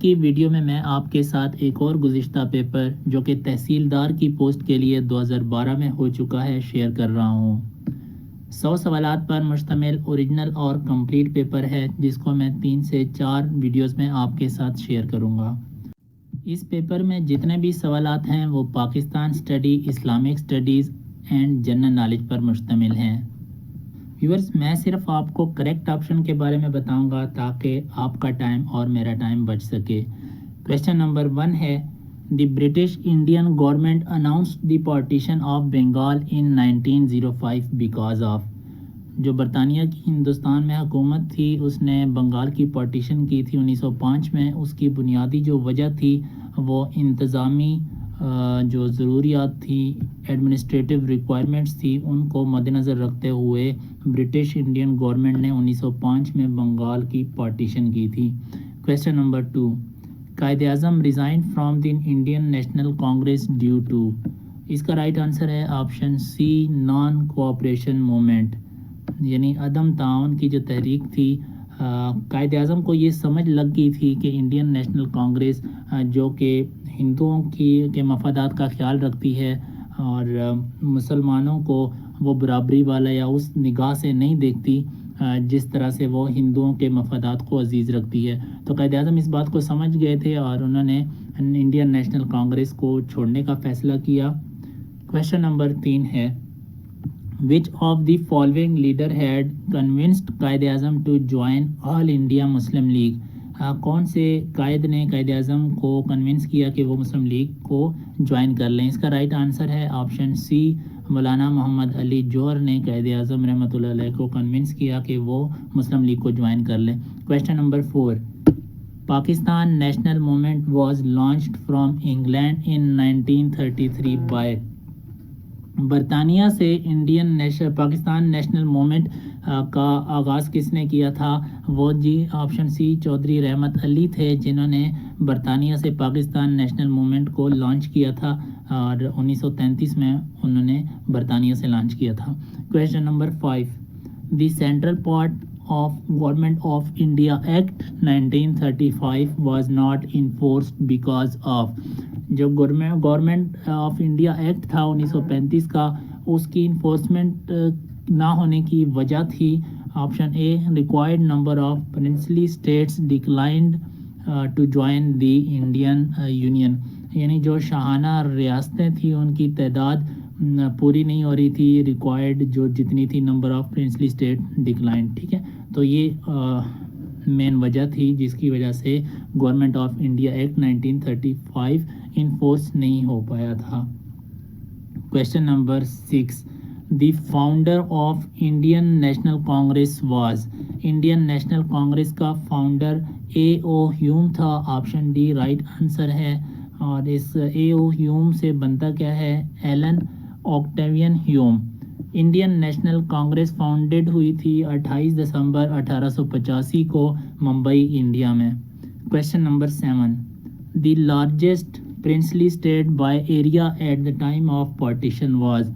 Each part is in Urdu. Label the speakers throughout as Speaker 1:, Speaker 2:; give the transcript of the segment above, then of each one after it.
Speaker 1: کی ویڈیو میں آپ کے ساتھ ایک اور گزشتہ پیپر جو کہ تحصیلدار کی پوسٹ کے لیے 2012 میں ہو چکا ہے شیئر کر رہا ہوں۔ 100 سوالات پر مشتمل اوریجنل اور کمپلیٹ پیپر ہے جس کو میں 3 سے 4 ویڈیوز میں آپ کے ساتھ شیئر کروں گا۔ اس پیپر میں جتنے بھی سوالات ہیں وہ Pakistan study, Islamic studies and general knowledge پر مشتمل ہیں۔ ویورز، میں صرف آپ کو کریکٹ آپشن کے بارے میں بتاؤں گا تاکہ آپ کا ٹائم اور میرا ٹائم بچ سکے۔ کویسچن نمبر 1 ہے the British Indian government announced the partition of Bengal in 1905 because of. جو برطانیہ کی ہندوستان میں حکومت تھی اس نے بنگال کی پارٹیشن کی تھی 1905 میں۔ اس کی بنیادی جو وجہ تھی وہ انتظامی جو ضروریات تھی، ایڈمنسٹریٹو ریکوائرمنٹس تھی، ان کو مد نظر رکھتے ہوئے برٹش انڈین گورنمنٹ نے 1905 میں بنگال کی پارٹیشن کی تھی۔ Question number 2، Quaid-e-Azam resign from the Indian National Congress due to. اس کا رائٹ آنسر ہے option C, non cooperation movement, یعنی عدم تعاون کی جو تحریک تھی۔ قائد اعظم کو یہ سمجھ لگ گئی تھی کہ انڈین نیشنل کانگریس جو کہ ہندوؤں کے مفادات کا خیال رکھتی ہے اور مسلمانوں کو وہ برابری والا یا اس نگاہ سے نہیں دیکھتی جس طرح سے وہ ہندوؤں کے مفادات کو عزیز رکھتی ہے، تو قائد اعظم اس بات کو سمجھ گئے تھے اور انہوں نے انڈین نیشنل کانگریس کو چھوڑنے کا فیصلہ کیا۔ کویسچن نمبر 3 ہے which of the following leader had convinced Quaid Azam to join all India Muslim League؟ کون سے قائد نے قائد اعظم کو کنونس کیا کہ وہ مسلم لیگ کو جوائن کر لیں؟ اس کا رائٹ آنسر ہے آپشن سی، مولانا محمد علی جوہر نے قائد اعظم رحمۃ اللہ علیہ کو کنونس کیا کہ وہ مسلم لیگ کو جوائن کر لیں۔ Question number 4، Pakistan national movement was launched from England in 1933 by. برطانیہ سے پاکستان نیشنل موومنٹ کا آغاز کس نے کیا تھا؟ وہ آپشن سی چودھری رحمت علی تھے جنہوں نے برطانیہ سے پاکستان نیشنل موومنٹ کو لانچ کیا تھا اور 1933 میں انہوں نے برطانیہ سے لانچ کیا تھا۔ Question number 5، the central part of government of India act 1935 was not enforced because of. جو گورنمنٹ آف انڈیا ایکٹ تھا 1935 کا، اس کی انفورسمنٹ نہ ہونے کی وجہ تھی option A, required number of princely states declined to join the Indian union, یعنی جو شاہانہ ریاستیں تھیں ان کی تعداد پوری نہیں ہو رہی تھی، ریکوائرڈ جو جتنی تھی number of princely state declined, ٹھیک ہے، تو یہ مین وجہ تھی جس کی وجہ سے government of India act 1935 enforce نہیں ہو پایا تھا۔ Question number 6، the founder of Indian National Congress was. Indian National Congress کا فاؤنڈر اے او ہیوم تھا، آپشن ڈی رائٹ آنسر ہے، اور اس اے او ہیوم سے بنتا کیا ہے؟ Allan Octavian Hume. Indian National Congress founded ہوئی تھی 28 دسمبر 1885 کو ممبئی، انڈیا میں۔ Question number 7، the largest princely state by area at the time of partition was.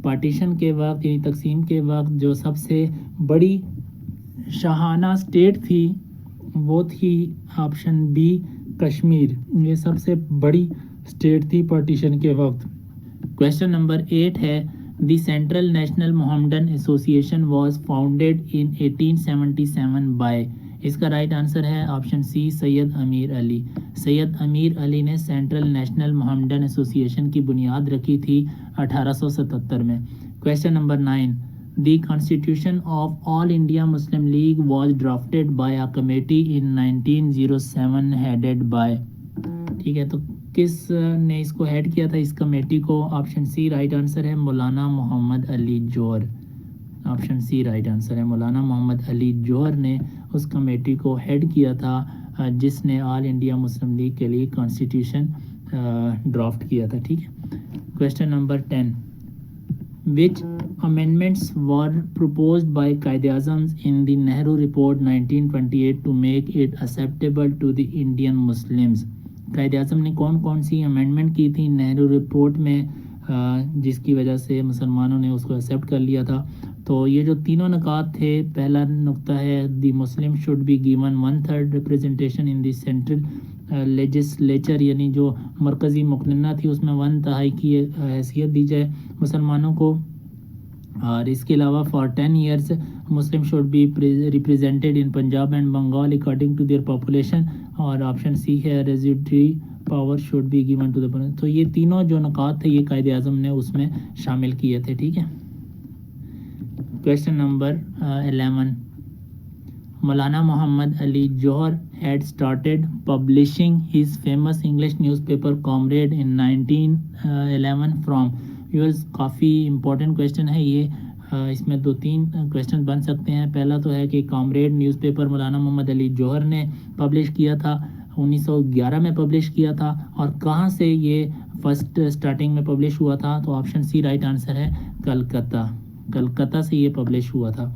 Speaker 1: Partition کے وقت یعنی تقسیم کے وقت جو سب سے بڑی شاہانہ اسٹیٹ تھی وہ تھی آپشن بی، کشمیر، یہ سب سے بڑی اسٹیٹ تھی پارٹیشن کے وقت۔ کویسچن نمبر 8 ہے the central national Mohammedan association was founded in 1877 by. اس کا رائٹ آنسر ہے آپشن سی، سید امیر علی۔ سید امیر علی نے سینٹرل نیشنل محمدن ایسوسیشن کی بنیاد رکھی تھی 1877 میں۔ Question number 9، the constitution of All India Muslim League was drafted by a committee in 1907 headed by. ٹھیک ہے، تو کس نے اس کو ہیڈ کیا تھا اس کمیٹی کو؟ آپشن سی رائٹ آنسر ہے، مولانا محمد Ali Jauhar. Option C right answer ہے، مولانا محمد علی جوہر نے اس کمیٹی کو ہیڈ کیا تھا جس نے آل انڈیا مسلم لیگ کے لیے کانسٹیٹیوشن ڈرافٹ کیا تھا، ٹھیک ہے۔ Question number 10، which amendments were proposed by Quaid Azam in the Nehru Report 1928 to make it acceptable to the Indian Muslims؟ Quaid Azam نے کون کون سی امینڈمنٹ کی تھی نہرو رپورٹ میں جس کی وجہ سے مسلمانوں نے اس کو ایکسیپٹ کر لیا تھا؟ تو یہ جو تینوں نکات تھے، پہلا نقطہ ہے the Muslim should be given 1/3 representation in the central legislature یعنی جو مرکزی مقننہ تھی اس میں 1/3 کی حیثیت دی جائے مسلمانوں کو. اور اس کے علاوہ for 10 years Muslim should be represented in Punjab and Bengal according to their population. اور آپشن سی ہے residuary power should be given to the. تو یہ تینوں جو نکات تھے یہ قائد اعظم نے اس میں شامل کیے تھے. ٹھیک ہے. Question number 11. Maulana Muhammad Ali Jauhar had started publishing his famous English newspaper Comrade in 1911 from. Yours coffee important question ہے یہ. اس میں 2-3 کویشچن بن سکتے ہیں. پہلا تو ہے کہ کامریڈ نیوز پیپر مولانا محمد علی جوہر نے پبلش کیا تھا 1911 میں پبلش کیا تھا, اور کہاں سے یہ فرسٹ اسٹارٹنگ میں پبلش ہوا تھا. تو آپشن سی رائٹ آنسر ہے کلکتہ سے یہ پبلش ہوا تھا.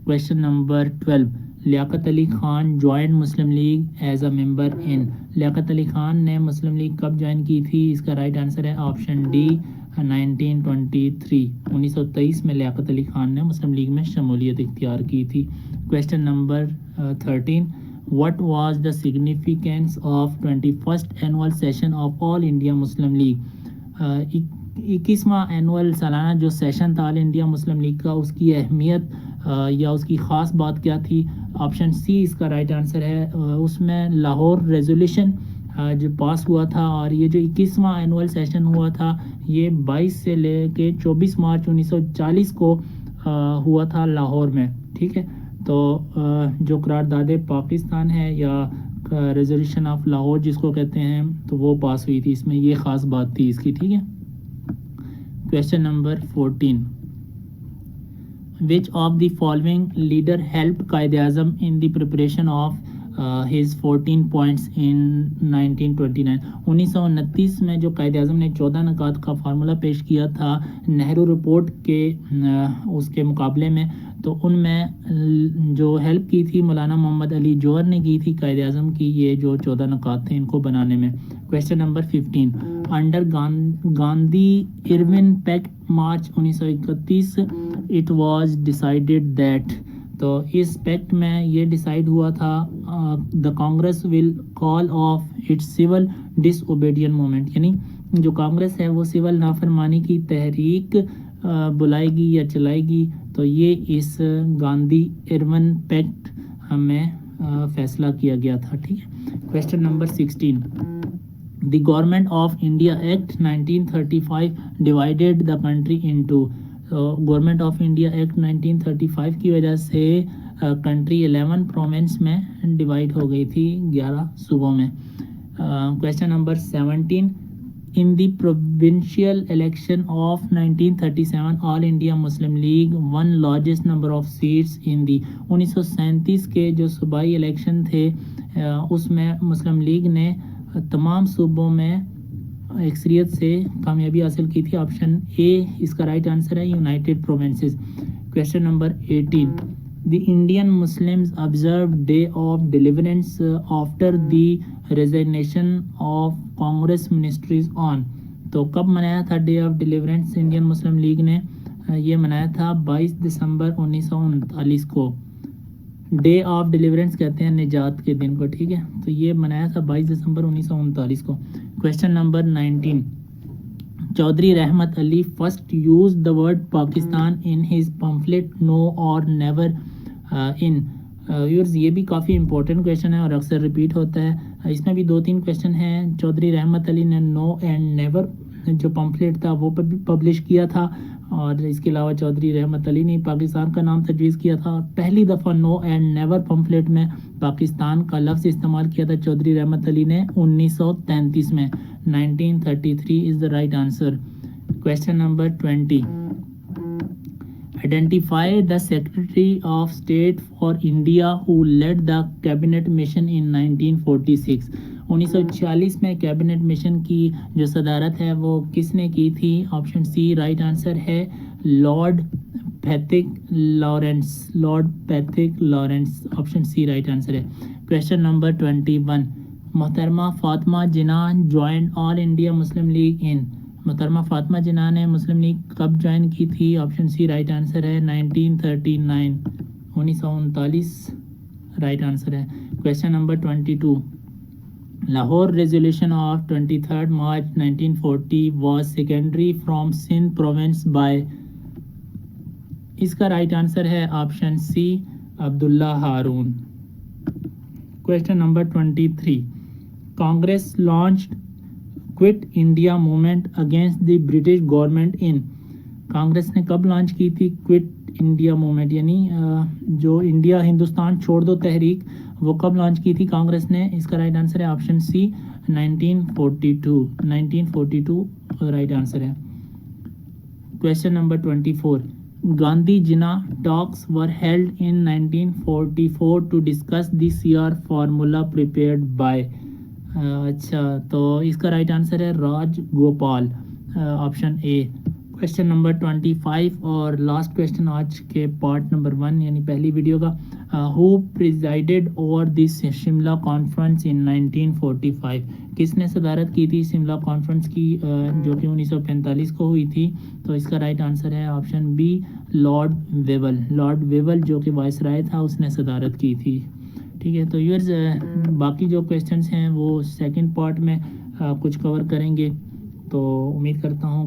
Speaker 1: Question number 12. Liaquat Ali Khan joined Muslim League as a member in. Liaquat Ali Khan نے مسلم لیگ کب جوائن کی تھی. اس کا رائٹ آنسر ہے آپشن ڈی 1923. 1923 میں لیاقت علی خان نے مسلم لیگ میں شمولیت اختیار کی تھی. Question number 13. What was the significance of 21st annual session of All India Muslim League. 21واں اینول سالانہ جو سیشن تھا آل انڈیا مسلم لیگ کا, اس کی اہمیت یا اس کی خاص بات کیا تھی. آپشن سی اس کا رائٹ آنسر ہے. اس میں لاہور ریزولیوشن جو پاس ہوا تھا, اور یہ جو 21واں اینول سیشن ہوا تھا یہ 22 سے لے کے 24 مارچ 1940 کو ہوا تھا لاہور میں. ٹھیک ہے. تو جو قرارداد پاکستان ہے یا ریزولیوشن آف لاہور جس کو کہتے ہیں, تو وہ پاس ہوئی تھی. اس میں یہ خاص بات تھی اس کی. ٹھیک ہے. Question number 14. Which of the following leader helped Quaid Azam in the preparation of his 14 points in 1929. 1929 میں جو قائد اعظم نے 14 نکات کا فارمولہ پیش کیا تھا نہرو رپورٹ کے اس کے مقابلے میں, تو ان میں جو ہیلپ کی تھی مولانا محمد علی جوہر نے کی تھی قائد اعظم کی یہ جو 14 نکات تھے ان کو بنانے میں. Question number 15. Under Gandhi Irwin pact March 1931 it was decided that. تو اس پیکٹ میں یہ ڈیسائیڈ ہوا تھا the Congress will call off its civil disobedience movement, یعنی جو کانگریس ہے وہ سول نافرمانی کی تحریک بلائے گی یا چلائے گی. تو یہ اس گاندھی ارون پیکٹ میں فیصلہ کیا گیا تھا. ٹھیک ہے. Question number 16. The government of India act 1935 divided the country into. Government of India act 1935 کی وجہ سے کنٹری 11 پروونس میں ڈیوائیڈ ہو گئی تھی 11 صوبوں میں. Question number 17. In the provincial election of 1937, All India Muslim League won largest number of seats in the 1937 کے جو صوبائی الیکشن تھے اس میں مسلم لیگ نے تمام صوبوں میں اکثریت سے کامیابی حاصل کی تھی. آپشن اے اس کا رائٹ آنسر ہے United provinces. Question number 18. The Indian Muslims observed Day of Deliverance after the resignation of Congress ministries on. تو کب منایا تھا day of deliverance Indian Muslim league نے. یہ منایا تھا 22 دسمبر 1939 کو. ڈے آف ڈیلیورنس کہتے ہیں نجات کے دن کو. ٹھیک ہے. تو یہ منایا تھا 22 دسمبر 1939 کو. Question number 19. Chaudhry Rahmat Ali first use the word Pakistan in his pamphlet now or never in. Viewers یہ بھی کافی امپورٹنٹ کویشچن ہے اور اکثر ریپیٹ ہوتا ہے. اس میں بھی 2-3 کویشچن ہیں. چودھری رحمت علی نے نو اینڈ نیور جو پمفلٹ تھا وہ پبلش کیا تھا, اور اس کے علاوہ چودھری رحمت علی نے پاکستان کا نام تجویز کیا تھا. پہلی دفعہ نو اینڈ نیور پمفلٹ میں پاکستان کا لفظ استعمال کیا تھا چودھری رحمت علی نے 1933 میں. 1933 is the right answer. Question number 20. Identify the Secretary of State for India who led the cabinet mission in 1946. 1946 میں کیبنٹ مشن کی جو صدارت ہے وہ کس نے کی تھی. آپشن سی رائٹ آنسر ہے Lord Pethick Lawrence. Option C right answer ہے. Question number 21. محترمہ Fatima Jinnah joined All India Muslim League in. محترمہ فاطمہ جناح نے مسلم لیگ کب جوائن کی تھی. آپشن سی رائٹ آنسر ہے 1939. 1939 رائٹ آنسر ہے. Question number 22. Lahore resolution of 23rd March 1940 was secondary from Sindh province by. اس کا رائٹ آنسر ہے option C Abdullah Haroon. Question number 23. Congress launched quit India movement against the British government in. Congress نے کب لانچ کی تھی کوئٹ انڈیا موومنٹ، یعنی جو انڈیا ہندوستان چھوڑ دو تحریک، وہ کب لانچ کی تھی کانگریس نے؟ اس کا رائٹ آنسر ہے آپشن سی 1942. 1942 رائٹ آنسر ہے. Question number 24. Gandhi Jinnah talks were held in 1944 to discuss the C R formula prepared by. اچھا، تو اس کا رائٹ آنسر ہے Raj Gopal, option A. Question number 25 اور لاسٹ کویشچن آج کے پارٹ نمبر 1 یعنی پہلی ویڈیو کا. ہو پریزائڈڈ over this Shimla conference in 1945. کس نے صدارت کی تھی شملہ کانفرنس کی جو کہ 1945 کو ہوئی تھی؟ تو اس کا رائٹ آنسر ہے آپشن بی لارڈ ویول. لارڈ ویول جو کہ وائس رائے تھا اس نے صدارت کی تھی. ٹھیک ہے، تو یورز باقی جو کویشچنس ہیں وہ سیکنڈ پارٹ میں کچھ کور کریں گے. تو امید کرتا ہوں کہ